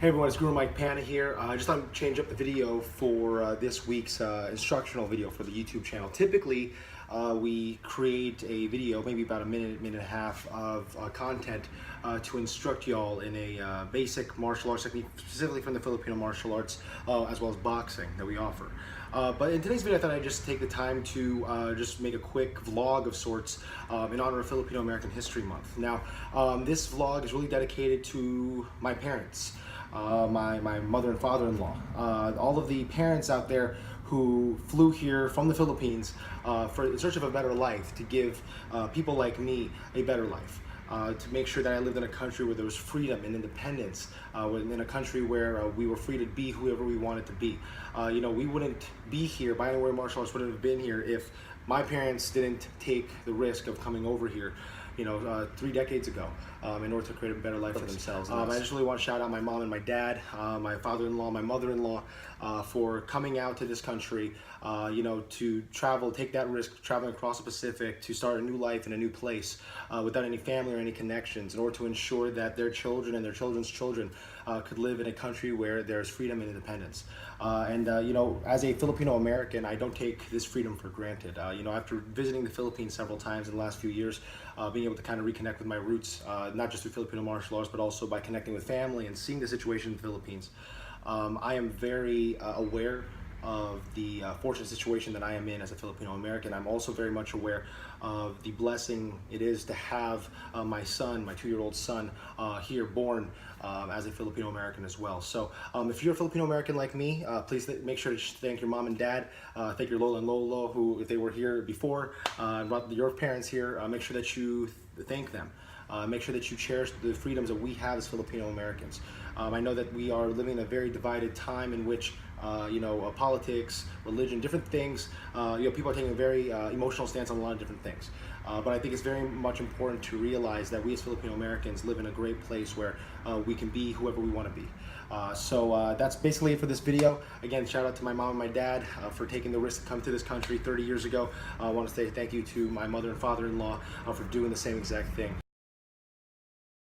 Hey everyone, it's Guru Mike Panna here. I just thought I'd change up the video for this week's instructional video for the YouTube channel. Typically, we create a video, maybe about a minute and a half of content to instruct y'all in a basic martial arts technique, specifically from the Filipino martial arts, as well as boxing that we offer. But in today's video, I thought I'd just take the time to just make a quick vlog of sorts in honor of Filipino-American History Month. Now, this vlog is really dedicated to my parents. My mother and father-in-law, all of the parents out there who flew here from the Philippines in search of a better life, to give people like me a better life. To make sure that I lived in a country where there was freedom and independence, in a country where we were free to be whoever we wanted to be. We wouldn't be here, Bio Martial Arts wouldn't have been here if my parents didn't take the risk of coming over here 3 decades ago in order to create a better life for themselves. I just really want to shout out my mom and my dad, my father-in-law, my mother-in-law, for coming out to this country, to travel, take that risk, traveling across the Pacific to start a new life in a new place without any family or any connections, in order to ensure that their children and their children's children could live in a country where there's freedom and independence. As a Filipino-American, I don't take this freedom for granted. After visiting the Philippines several times in the last few years, being able to kind of reconnect with my roots, not just through Filipino martial arts, but also by connecting with family and seeing the situation in the Philippines, I am very aware of the fortunate situation that I am in as a Filipino-American. I'm also very much aware of the blessing it is to have my son, my 2-year-old son, here born as a Filipino-American as well. So if you're a Filipino-American like me, please make sure to thank your mom and dad, thank your Lola and Lolo, who, if they were here before, and brought your parents here, make sure that you thank them. Make sure that you cherish the freedoms that we have as Filipino-Americans. I know that we are living in a very divided time in which politics, religion, different things, people are taking a very emotional stance on a lot of different things. But I think it's very much important to realize that we as Filipino-Americans live in a great place where we can be whoever we want to be. So that's basically it for this video. Again, shout out to my mom and my dad for taking the risk to come to this country 30 years ago. I want to say thank you to my mother and father-in-law for doing the same exact thing.